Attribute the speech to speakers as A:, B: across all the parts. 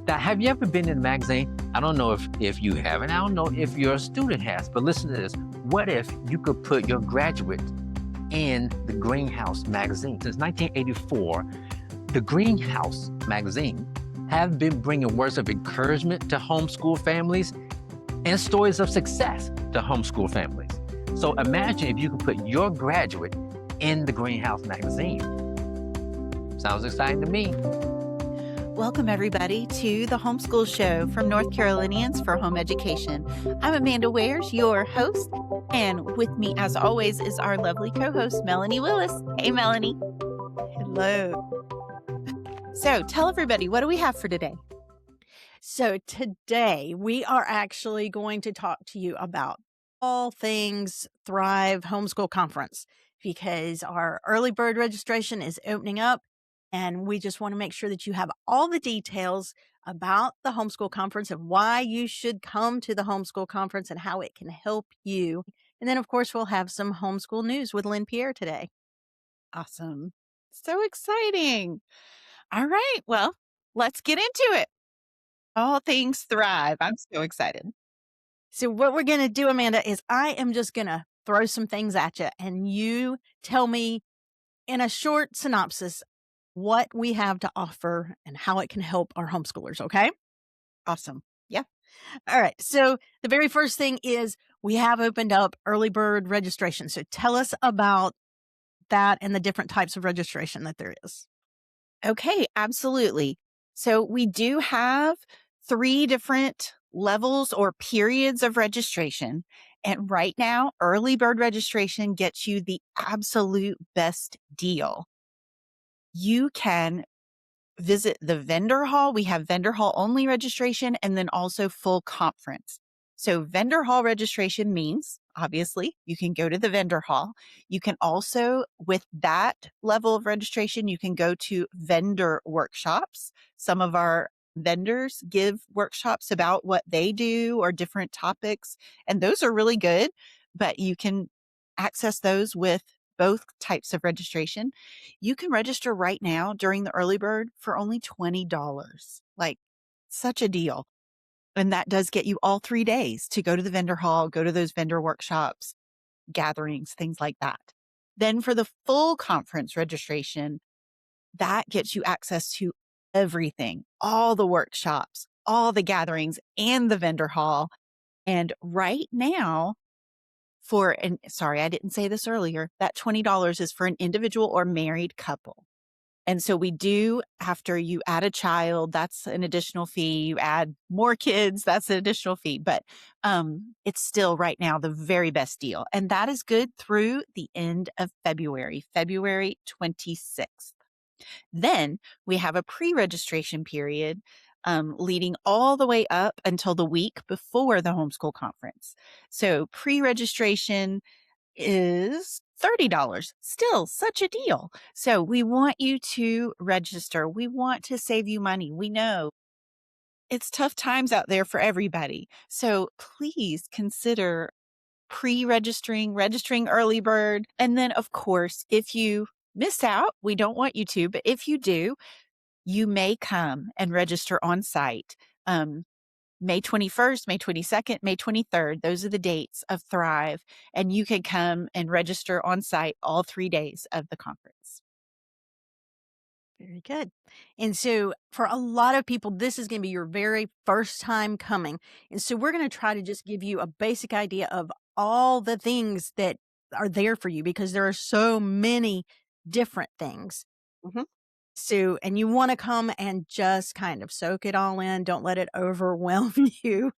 A: Now, have you ever been in a magazine? I don't know if you haven't. I don't know if your student has, but listen to this. What if you could put your graduate in the Greenhouse magazine? Since 1984, the Greenhouse magazine have been bringing words of encouragement to homeschool families and stories of success to homeschool families. So imagine if you could put your graduate in the Greenhouse magazine. Sounds exciting to me.
B: Welcome, everybody, to the Homeschool Show from North Carolinians for Home Education. I'm Amanda Wares, your host, and with me, as always, is our lovely co-host, Melanie Willis. Hey, Melanie.
C: Hello.
B: So tell everybody, what do we have for today?
C: So today we are actually going to talk to you about all things Thrive Homeschool Conference, because our early bird registration is opening up. And we just want to make sure that you have all the details about the homeschool conference and why you should come to the homeschool conference and how it can help you. And then, of course, we'll have some homeschool news with Lynn Pierre today.
B: Awesome. So exciting. All right. Well, let's get into it. All things Thrive. I'm so excited.
C: So what we're going to do, Amanda, is I am just going to throw some things at you and you tell me in a short synopsis what we have to offer and how it can help our homeschoolers. Okay.
B: Awesome. Yeah.
C: All right. So the very first thing is we have opened up early bird registration. So tell us about that and the different types of registration that there is.
B: Okay. Absolutely. So we do have 3 different levels or periods of registration. And right now, early bird registration gets you the absolute best deal. You can visit the vendor hall. We have vendor hall only registration and then also full conference. So vendor hall registration means, obviously, you can go to the vendor hall. You can also, with that level of registration, you can go to vendor workshops. Some of our vendors give workshops about what they do or different topics, and those are really good, but you can access those with both types of registration. You can register right now during the early bird for only $20. Like, such a deal. And that does get you all 3 days to go to the vendor hall, go to those vendor workshops, gatherings, things like that. Then for the full conference registration, that gets you access to everything, all the workshops, all the gatherings, and the vendor hall. And right now, sorry, I didn't say this earlier, that $20 is for an individual or married couple. And so we do, after you add a child, that's an additional fee. You add more kids, that's an additional fee. But it's still right now the very best deal. And that is good through the end of February 26th. Then we have a pre-registration period leading all the way up until the week before the homeschool conference. So pre-registration is $30. Still such a deal. So we want you to register. We want to save you money. We know it's tough times out there for everybody. So please consider pre-registering, registering early bird. And then, of course, if you miss out, we don't want you to, but if you do, you may come and register on site. May 21st, May 22nd, May 23rd. Those are the dates of Thrive. And you can come and register on site all 3 days of the conference.
C: Very good. And so for a lot of people, this is going to be your very first time coming. And so we're going to try to just give you a basic idea of all the things that are there for you, because there are so many different things.
B: Mm-hmm.
C: So, and you want to come and just kind of soak it all in. Don't let it overwhelm you.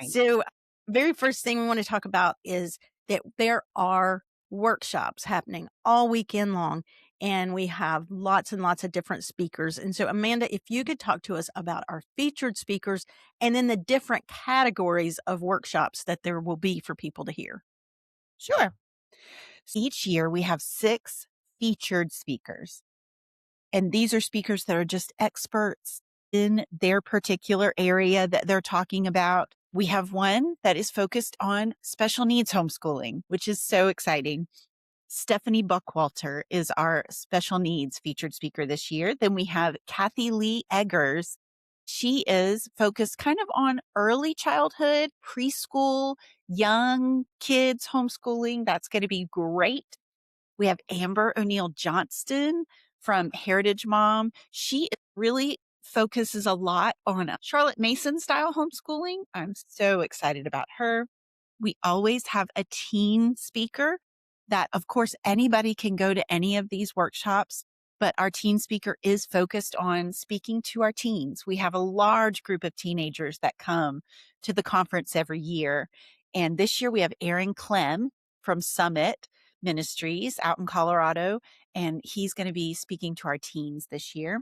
B: Right.
C: So, very first thing we want to talk about is that there are workshops happening all weekend long, and we have lots and lots of different speakers. And so, Amanda, if you could talk to us about our featured speakers and then the different categories of workshops that there will be for people to hear.
B: Sure. Each year we have 6 featured speakers. And these are speakers that are just experts in their particular area that they're talking about. We have one that is focused on special needs homeschooling, which is so exciting. Stephanie Buckwalter is our special needs featured speaker this year. Then we have Kathy Lee Eggers. She is focused kind of on early childhood, preschool, young kids homeschooling. That's going to be great. We have Amber O'Neill Johnston from Heritage Mom. She really focuses a lot on Charlotte Mason style homeschooling. I'm so excited about her. We always have a teen speaker that, of course, anybody can go to any of these workshops, but our teen speaker is focused on speaking to our teens. We have a large group of teenagers that come to the conference every year. And this year we have Aaron Clem from Summit Ministries out in Colorado, and he's going to be speaking to our teens this year.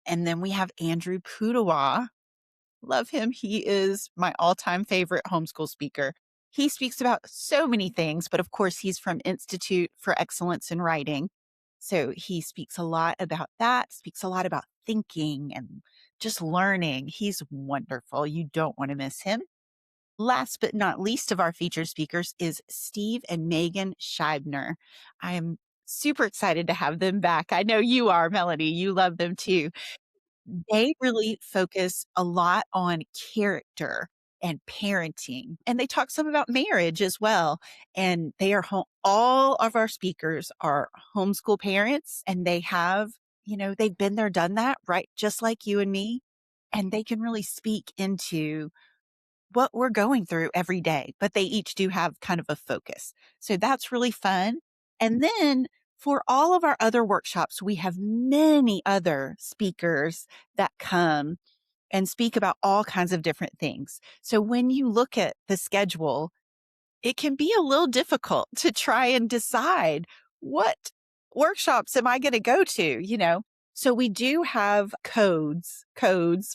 B: And then we have Andrew Pudawa. Love him. He is my all-time favorite homeschool speaker. He speaks about so many things, but of course, he's from Institute for Excellence in Writing. So he speaks a lot about that, speaks a lot about thinking and just learning. He's wonderful. You don't want to miss him. Last but not least of our featured speakers is Steve and Megan Scheibner. I'm super excited to have them back. I know you are, Melanie. You love them too. They really focus a lot on character and parenting, and they talk some about marriage as well. And they are all of our speakers are homeschool parents, and they have, they've been there, done that, right? Just like you and me. And they can really speak into what we're going through every day, but they each do have kind of a focus. So that's really fun. And then for all of our other workshops, we have many other speakers that come and speak about all kinds of different things. So when you look at the schedule, it can be a little difficult to try and decide what workshops am I going to go to. So we do have codes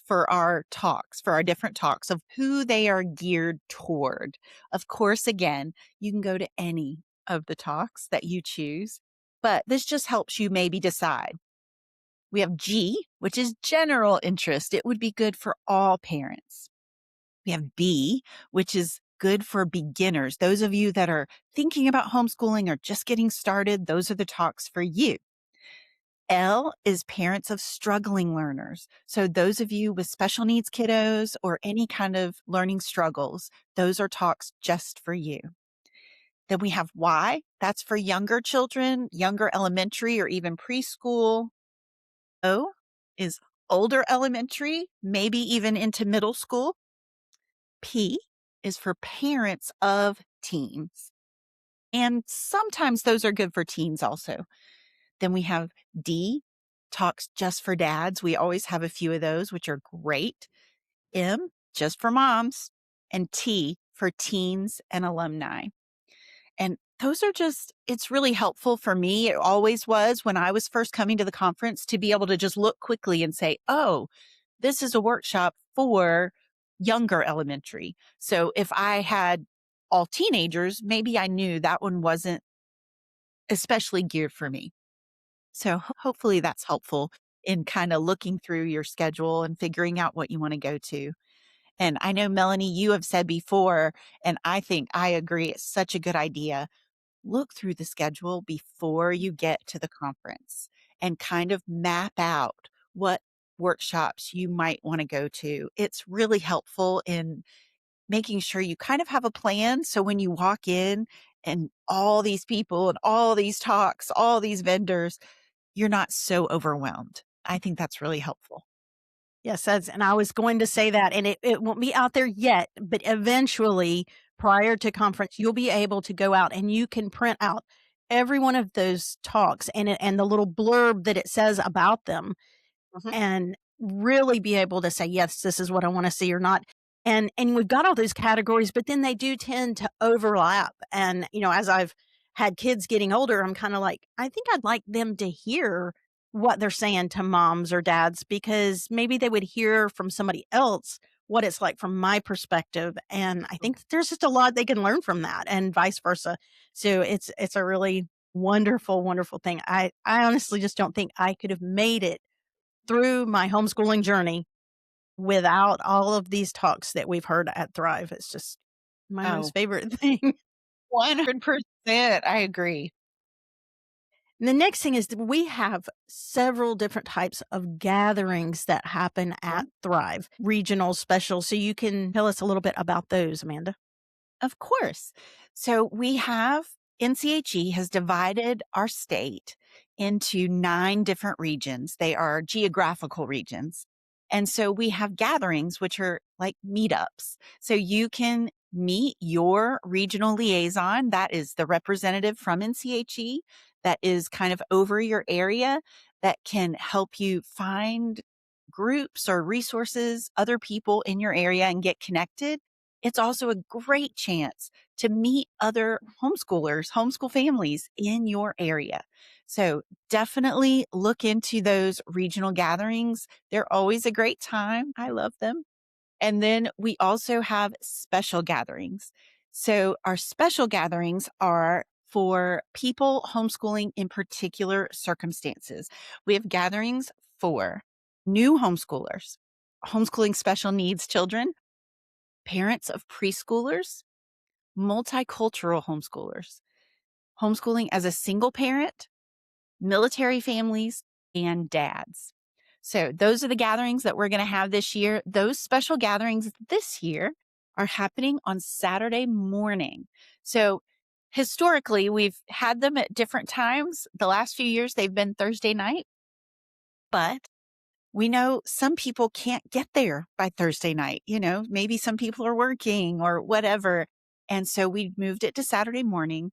B: for our talks, for our different talks of who they are geared toward. Of course, again, you can go to any of the talks that you choose, but this just helps you maybe decide. We have G, which is general interest. It would be good for all parents. We have B, which is good for beginners. Those of you that are thinking about homeschooling or just getting started, those are the talks for you. L is parents of struggling learners. So those of you with special needs kiddos or any kind of learning struggles, those are talks just for you. Then we have Y, that's for younger children, younger elementary or even preschool. O is older elementary, maybe even into middle school. P is for parents of teens. And sometimes those are good for teens also. Then we have D, talks just for dads. We always have a few of those, which are great. M, just for moms. And T, for teens and alumni. And those are it's really helpful for me. It always was when I was first coming to the conference to be able to just look quickly and say, oh, this is a workshop for younger elementary. So if I had all teenagers, maybe I knew that one wasn't especially geared for me. So hopefully that's helpful in kind of looking through your schedule and figuring out what you want to go to. And I know, Melanie, you have said before, and I think I agree, it's such a good idea. Look through the schedule before you get to the conference and kind of map out what workshops you might want to go to. It's really helpful in making sure you kind of have a plan. So when you walk in and all these people and all these talks, all these vendors, you're not so overwhelmed. I think that's really helpful.
C: Yes, and I was going to say that, and it won't be out there yet, but eventually, prior to conference, you'll be able to go out and you can print out every one of those talks and the little blurb that it says about them,
B: Mhm.
C: and really be able to say, yes, this is what I want to see or not. And we've got all those categories, but then they do tend to overlap. And, as I've had kids getting older, I'm kind of like, I think I'd like them to hear what they're saying to moms or dads, because maybe they would hear from somebody else what it's like from my perspective. And I think that there's just a lot they can learn from that and vice versa. So it's a really wonderful, wonderful thing. I honestly just don't think I could have made it through my homeschooling journey without all of these talks that we've heard at Thrive. It's just my
B: Oh,
C: most favorite thing.
B: 100%. I agree.
C: And the next thing is that we have several different types of gatherings that happen
B: Yeah.
C: at Thrive, regional, special. So you can tell us a little bit about those, Amanda.
B: Of course. So we have NCHE has divided our state into 9 different regions. They are geographical regions. And so we have gatherings, which are like meetups. So you can meet your regional liaison. That is the representative from NCHE that is kind of over your area that can help you find groups or resources, other people in your area and get connected. It's also a great chance to meet other homeschoolers, homeschool families in your area. So definitely look into those regional gatherings. They're always a great time. I love them. And then we also have special gatherings. So our special gatherings are for people homeschooling in particular circumstances. We have gatherings for new homeschoolers, homeschooling special needs children, parents of preschoolers, multicultural homeschoolers, homeschooling as a single parent, military families, and dads. So, those are the gatherings that we're going to have this year. Those special gatherings this year are happening on Saturday morning. So, historically, we've had them at different times. The last few years, they've been Thursday night, but we know some people can't get there by Thursday night. Maybe some people are working or whatever. And so we moved it to Saturday morning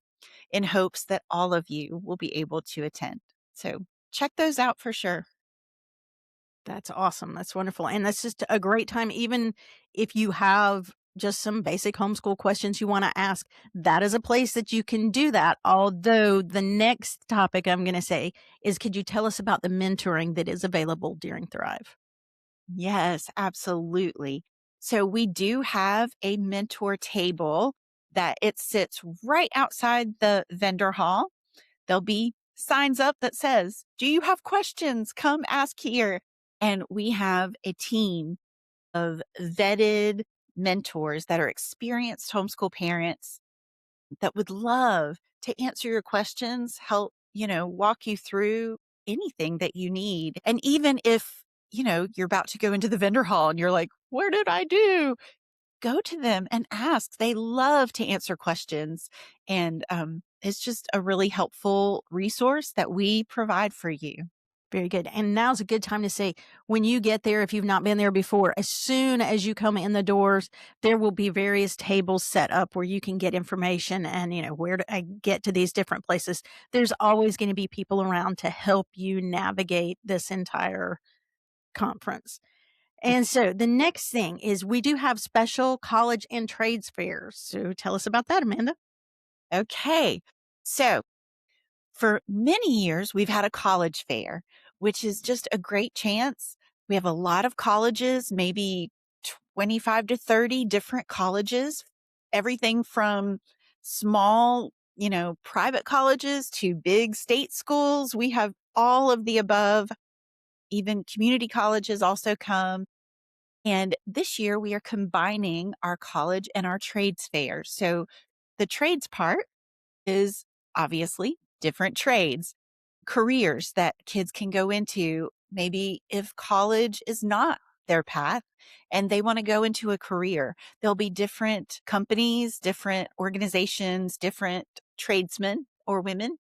B: in hopes that all of you will be able to attend. So check those out for sure.
C: That's awesome. That's wonderful. And that's just a great time, even if you have just some basic homeschool questions you want to ask, that is a place that you can do that. Although the next topic I'm going to say is, could you tell us about the mentoring that is available during Thrive?
B: Yes, absolutely. So we do have a mentor table that it sits right outside the vendor hall. There'll be signs up that says, "Do you have questions? Come ask here." And we have a team of vetted mentors that are experienced homeschool parents that would love to answer your questions, help, walk you through anything that you need. And even if, you're about to go into the vendor hall and you're like, "What did I do?" Go to them and ask. They love to answer questions. And it's just a really helpful resource that we provide for you.
C: Very good. And now's a good time to say, when you get there, if you've not been there before, as soon as you come in the doors, there will be various tables set up where you can get information and, where to get to these different places. There's always going to be people around to help you navigate this entire conference. And so the next thing is we do have special college and trades fairs. So tell us about that, Amanda.
B: Okay. So for many years, we've had a college fair, which is just a great chance. We have a lot of colleges, maybe 25 to 30 different colleges, everything from small, private colleges to big state schools. We have all of the above. Even community colleges also come. And this year we are combining our college and our trades fair. So the trades part is obviously different trades, careers that kids can go into. Maybe if college is not their path and they want to go into a career, there'll be different companies, different organizations, different tradesmen or women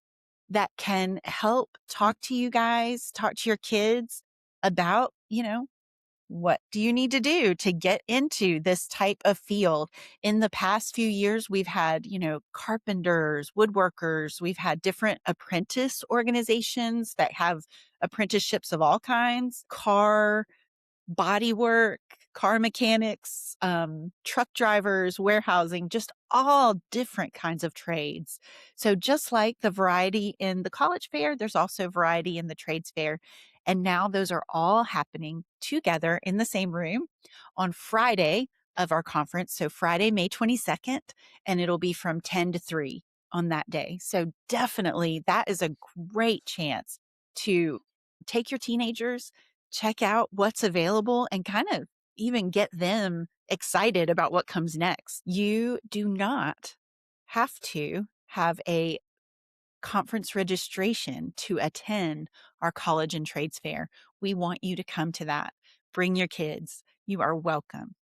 B: that can help talk to you guys, talk to your kids about, what do you need to do to get into this type of field? In the past few years, we've had, carpenters, woodworkers, we've had different apprentice organizations that have apprenticeships of all kinds, car body work, car mechanics, truck drivers, warehousing, just all different kinds of trades. So, just like the variety in the college fair, there's also variety in the trades fair. And now those are all happening together in the same room on Friday of our conference. So, Friday, May 22nd, and it'll be from 10 to 3 on that day. So, definitely that is a great chance to take your teenagers, check out what's available, and kind of even get them excited about what comes next. You do not have to have a conference registration to attend our college and trades fair. We want you to come to that. Bring your kids. You are welcome.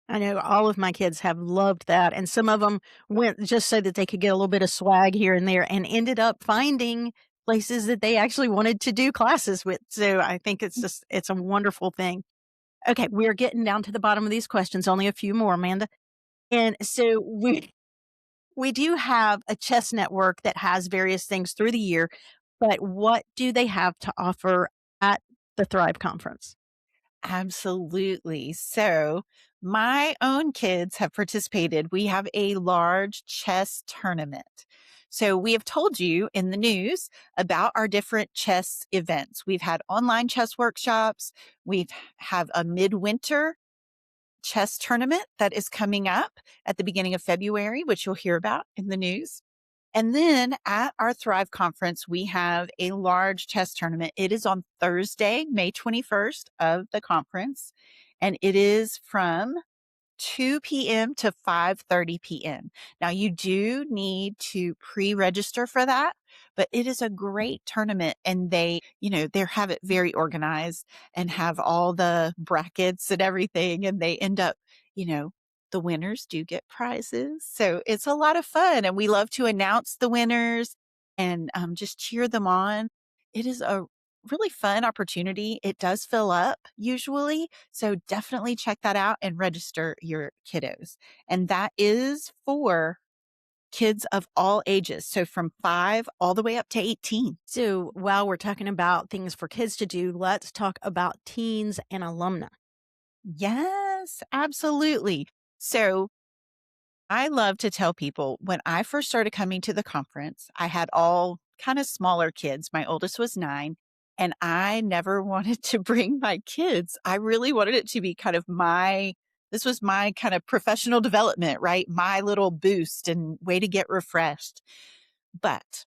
C: I know all of my kids have loved that, and some of them went just so that they could get a little bit of swag here and there and ended up finding places that they actually wanted to do classes with. So I think it's a wonderful thing. Okay, we're getting down to the bottom of these questions, only a few more, Amanda. And so we do have a chess network that has various things through the year, but what do they have to offer at the Thrive Conference?
B: Absolutely. So, my own kids have participated. We have a large chess tournament. So, we have told you in the news about our different chess events. We've had online chess workshops. We have a midwinter chess tournament that is coming up at the beginning of February, which you'll hear about in the news. And then at our Thrive conference, we have a large chess tournament. It is on Thursday, May 21st of the conference, and it is from 2 p.m. to 5:30 p.m. Now you do need to pre-register for that, but it is a great tournament and they have it very organized and have all the brackets and everything and they end up, you know, the winners do get prizes. So it's a lot of fun and we love to announce the winners and just cheer them on. It is a really fun opportunity. It does fill up usually. So definitely check that out and register your kiddos. And that is for kids of all ages. So from 5 all the way up to 18.
C: So while we're talking about things for kids to do, let's talk about teens and alumni.
B: Yes, absolutely. So I love to tell people when I first started coming to the conference, I had all kind of smaller kids. My oldest was 9, and I never wanted to bring my kids. I really wanted it to be kind of this was my kind of professional development, right? My little boost and way to get refreshed. But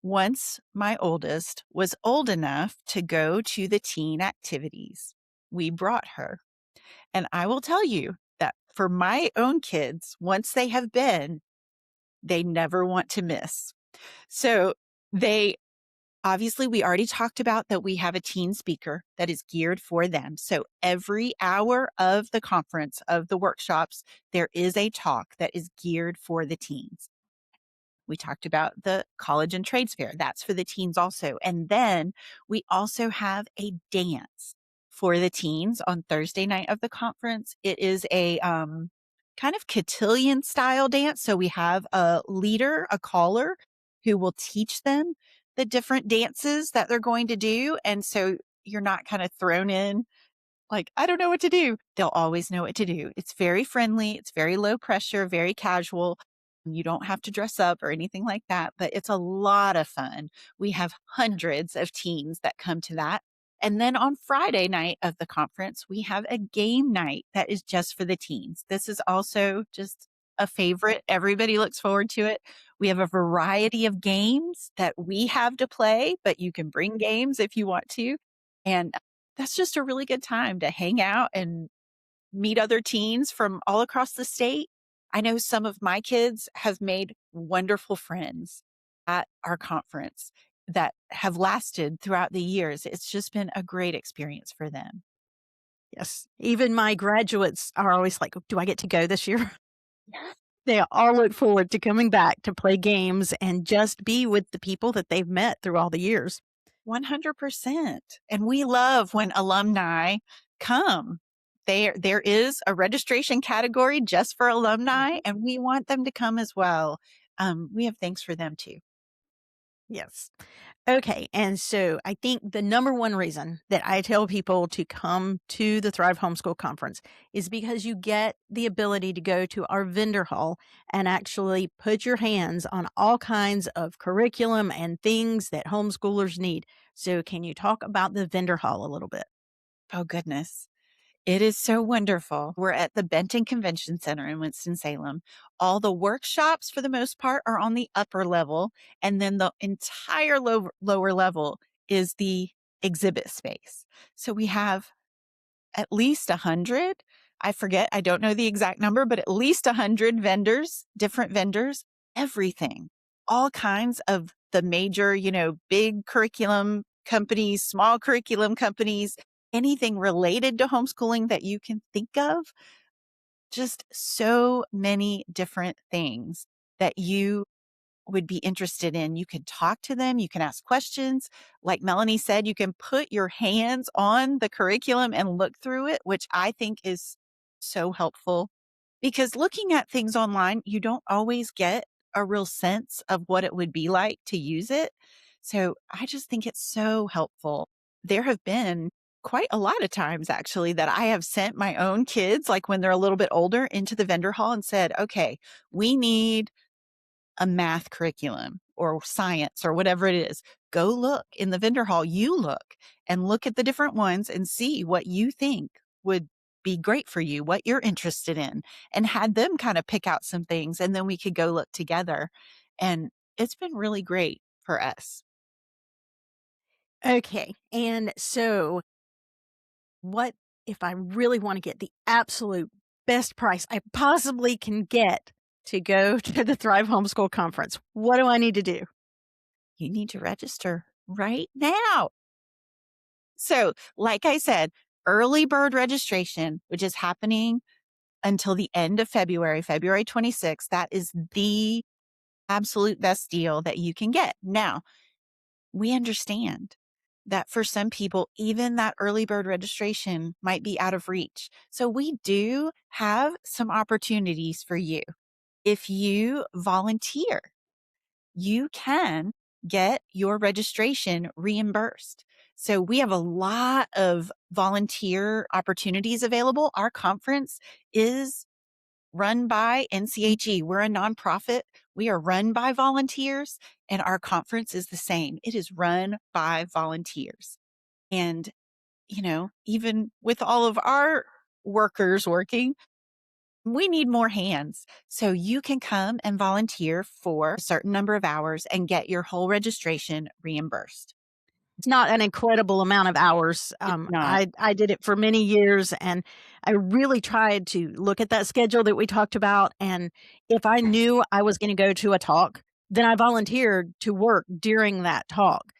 B: once my oldest was old enough to go to the teen activities, we brought her. And I will tell you that for my own kids, once they have been, they never want to miss. So we already talked about that we have a teen speaker that is geared for them. So every hour of the conference, of the workshops, there is a talk that is geared for the teens. We talked about the college and trades fair. That's for the teens also. And then we also have a dance for the teens on Thursday night of the conference. It is a kind of cotillion style dance. So we have a leader, a caller who will teach them the different dances that they're going to do. And so you're not kind of thrown in like, I don't know what to do. They'll always know what to do. It's very friendly. It's very low pressure, very casual. You don't have to dress up or anything like that, but it's a lot of fun. We have hundreds of teens that come to that. And then on Friday night of the conference, we have a game night that is just for the teens. This is also just a favorite. Everybody looks forward to it. We have a variety of games that we have to play, but you can bring games if you want to. And that's just a really good time to hang out and meet other teens from all across the state. I know some of my kids have made wonderful friends at our conference that have lasted throughout the years. It's just been a great experience for them.
C: Yes. Even my graduates are always like, do I get to go this year? They all look forward to coming back to play games and just be with the people that they've met through all the years.
B: 100%. And we love when alumni come. There is a registration category just for alumni, and we want them to come as well. We have things for them too.
C: Yes. Okay. And so I think the number one reason that I tell people to come to the Thrive Homeschool Conference is because you get the ability to go to our vendor hall and actually put your hands on all kinds of curriculum and things that homeschoolers need. So can you talk about the vendor hall a little bit?
B: Oh, goodness. It is so wonderful. We're at the Benton Convention Center in Winston-Salem. All the workshops, for the most part, are on the upper level, and then the entire lower level is the exhibit space. So we have at least 100. I forget, I don't know the exact number, but at least 100 vendors, different vendors, everything, all kinds of the major, big curriculum companies, small curriculum companies, anything related to homeschooling that you can think of. Just so many different things that you would be interested in. You can talk to them, you can ask questions. Like Melanie said, you can put your hands on the curriculum and look through it, which I think is so helpful because looking at things online, you don't always get a real sense of what it would be like to use it. So I just think it's so helpful. There have been quite a lot of times actually that I have sent my own kids, like when they're a little bit older, into the vendor hall and said, okay, we need a math curriculum or science or whatever it is. Go look in the vendor hall. You look and look at the different ones and see what you think would be great for you, what you're interested in, and had them kind of pick out some things. And then we could go look together. And it's been really great for us.
C: Okay. And so, what if I really want to get the absolute best price I possibly can get to go to the Thrive Homeschool Conference? What do I need to do?
B: You need to register right now. So, like I said, early bird registration, which is happening until the end of February, February 26th, that is the absolute best deal that you can get. Now, we understand that for some people, even that early bird registration might be out of reach. So we do have some opportunities for you. If you volunteer, you can get your registration reimbursed. So we have a lot of volunteer opportunities available. Our conference is run by NCHE. We're a nonprofit. We are run by volunteers, and our conference is the same. It is run by volunteers. And, even with all of our workers working, we need more hands. So you can come and volunteer for a certain number of hours and get your whole registration reimbursed.
C: It's not an incredible amount of hours.
B: It's not.
C: I did it for many years, and I really tried to look at that schedule that we talked about. And if I knew I was going to go to a talk, then I volunteered to work during that talk.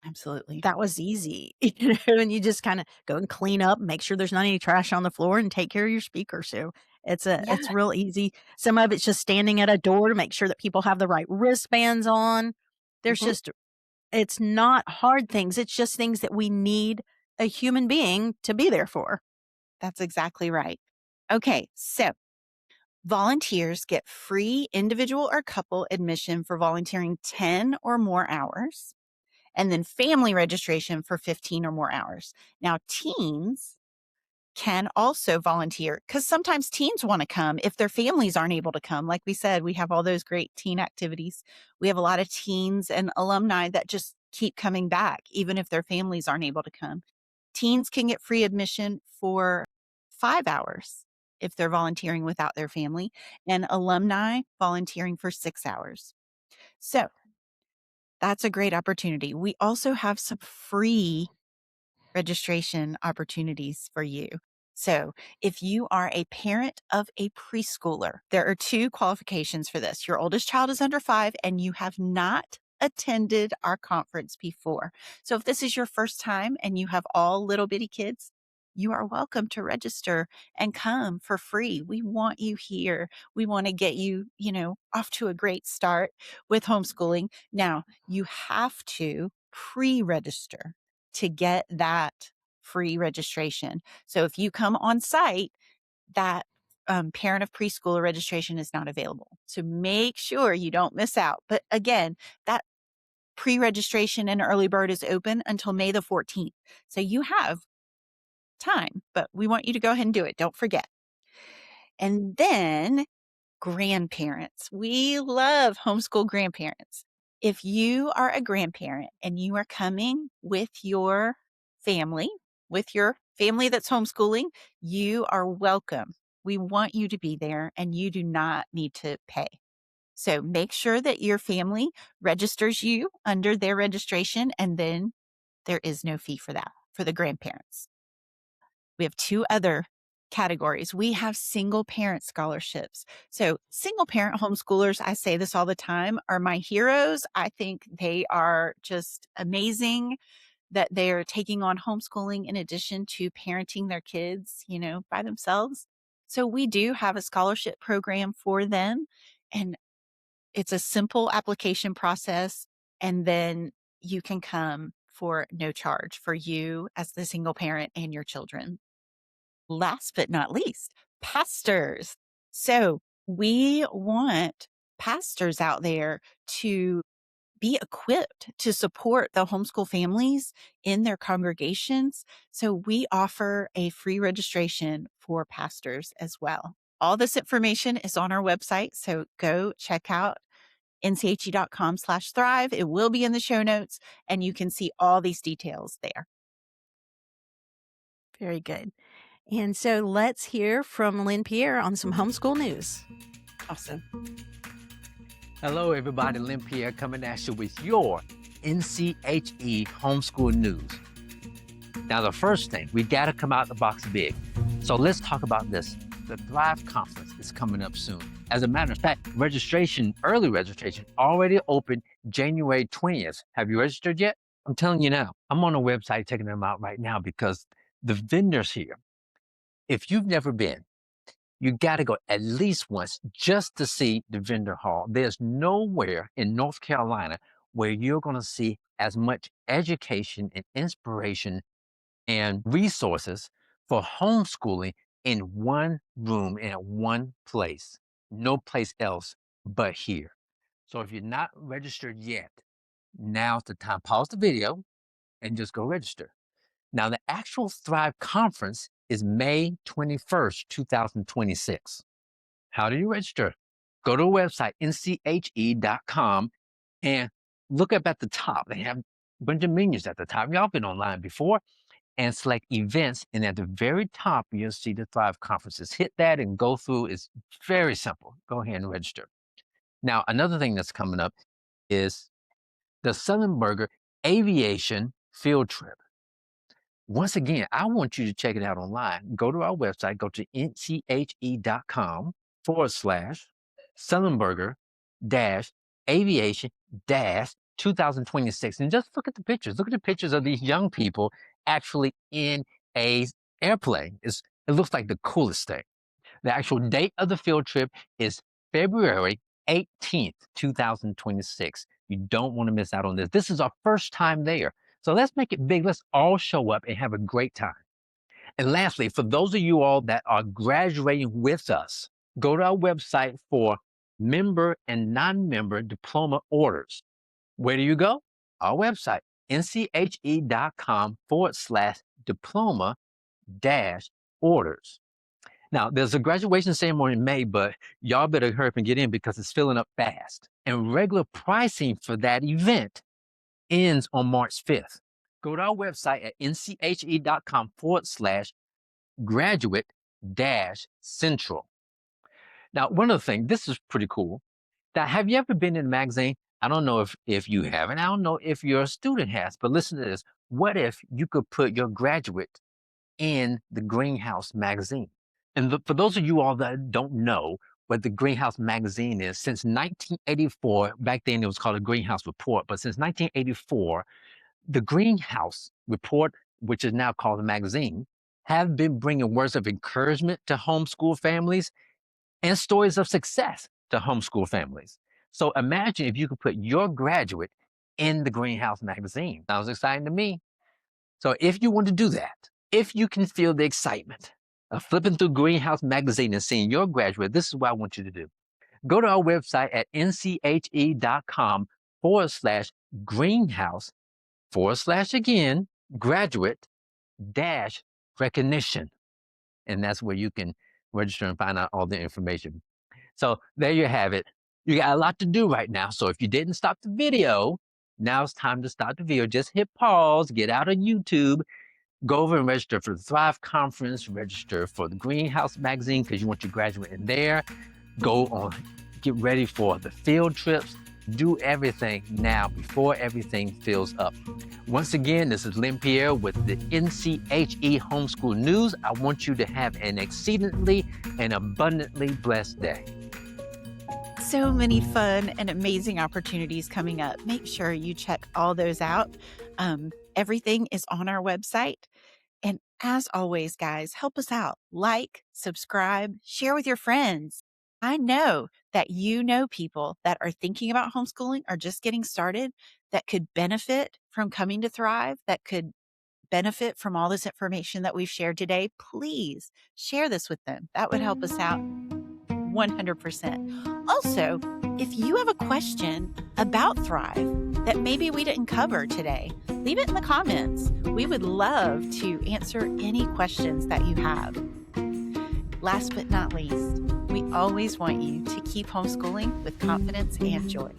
B: Absolutely.
C: That was easy, and you just kind of go and clean up, make sure there's not any trash on the floor, and take care of your speaker. So
B: Yeah.
C: it's real easy. Some of it's just standing at a door to make sure that people have the right wristbands on. There's
B: Mhm.
C: just It's not hard things, it's just things that we need a human being to be there for.
B: That's exactly right. Okay. So volunteers get free individual or couple admission for volunteering 10 or more hours, and then family registration for 15 or more hours. Now, teens can also volunteer because sometimes teens want to come if their families aren't able to come. Like we said, we have all those great teen activities. We have a lot of teens and alumni that just keep coming back, even if their families aren't able to come. Teens can get free admission for 5 hours if they're volunteering without their family, and alumni volunteering for 6 hours. So that's a great opportunity. We also have some free registration opportunities for you. So, if you are a parent of a preschooler, there are two qualifications for this. Your oldest child is under 5 and you have not attended our conference before. So, if this is your first time and you have all little bitty kids, you are welcome to register and come for free. We want you here. We want to get you, off to a great start with homeschooling. Now, you have to pre register to get that free registration. So if you come on site, that parent of preschooler registration is not available. So make sure you don't miss out. But again, that pre registration and early bird is open until May the 14th. So you have time, but we want you to go ahead and do it. Don't forget. And then grandparents. We love homeschool grandparents. If you are a grandparent and you are coming with your family that's homeschooling, you are welcome. We want you to be there and you do not need to pay. So make sure that your family registers you under their registration, and then there is no fee for that for the grandparents. We have two other categories. We have single parent scholarships. So, single parent homeschoolers, I say this all the time, are my heroes. I think they are just amazing that they're taking on homeschooling in addition to parenting their kids, by themselves. So, we do have a scholarship program for them, and it's a simple application process. And then you can come for no charge for you as the single parent and your children. Last but not least, pastors. So we want pastors out there to be equipped to support the homeschool families in their congregations. So we offer a free registration for pastors as well. All this information is on our website. So go check out nche.com/thrive. It will be in the show notes, and you can see all these details there.
C: Very good. And so let's hear from Lynn Pierre on some homeschool news.
B: Awesome.
A: Hello, everybody. Lynn Pierre coming at you with your NCHE homeschool news. Now, the first thing, we got to come out the box big. So let's talk about this. The Thrive Conference is coming up soon. As a matter of fact, early registration, already opened January 20th. Have you registered yet? I'm telling you now, I'm on a website checking them out right now because the vendors here, if you've never been, you got to go at least once just to see the vendor hall. There's nowhere in North Carolina where you're going to see as much education and inspiration and resources for homeschooling in one room, in one place. No place else but here. So if you're not registered yet, now's the time. Pause the video and just go register. Now, the actual Thrive Conference is May 21st, 2026. How do you register? Go to the website, nche.com, and look up at the top. They have a bunch of menus at the top. Y'all been online before. And select events. And at the very top, you'll see the Thrive Conferences. Hit that and go through. It's very simple. Go ahead and register. Now, another thing that's coming up is the Sullenberger Aviation Field Trip. Once again, I want you to check it out online. Go to our website, go to nche.com/Sullenberger-Aviation-2026. And just look at the pictures. Look at the pictures of these young people actually in a airplane. It looks like the coolest thing. The actual date of the field trip is February 18th, 2026. You don't want to miss out on this. This is our first time there. So let's make it big. Let's all show up and have a great time. And lastly, for those of you all that are graduating with us, go to our website for member and non-member diploma orders. Where do you go? Our website, nche.com/diploma-orders. Now, there's a graduation ceremony in May, but y'all better hurry up and get in because it's filling up fast. And regular pricing for that event ends on March 5th. Go to our website at nche.com/graduate-central. Now, one other thing, this is pretty cool. Now, have you ever been in a magazine? I don't know if you haven't. I don't know if your student has, but listen to this. What if you could put your graduate in the Greenhouse magazine? And for those of you all that don't know what the Greenhouse magazine is, since 1984, back then it was called a Greenhouse Report, but since 1984, the Greenhouse Report, which is now called a magazine, have been bringing words of encouragement to homeschool families and stories of success to homeschool families. So imagine if you could put your graduate in the Greenhouse magazine. Sounds exciting to me. So if you want to do that, if you can feel the excitement of flipping through Greenhouse magazine and seeing your graduate, this is what I want you to do. Go to our website at nche.com/greenhouse/ graduate-recognition. And that's where you can register and find out all the information. So there you have it. You got a lot to do right now. So if you didn't stop the video, now it's time to stop the video. Just hit pause, get out of YouTube, go over and register for the Thrive Conference, register for the Greenhouse magazine because you want your graduate in there. Go on, get ready for the field trips. Do everything now before everything fills up. Once again, this is Lynn Pierre with the NCHE Homeschool News. I want you to have an exceedingly and abundantly blessed day.
B: So many fun and amazing opportunities coming up. Make sure you check all those out. Everything is on our website. And as always, guys, help us out. Like, subscribe, share with your friends. I know that you know people that are thinking about homeschooling or just getting started that could benefit from coming to Thrive, that could benefit from all this information that we've shared today. Please share this with them. That would help us out 100%. Also, if you have a question about Thrive that maybe we didn't cover today, leave it in the comments. We would love to answer any questions that you have. Last but not least, we always want you to keep homeschooling with confidence and joy.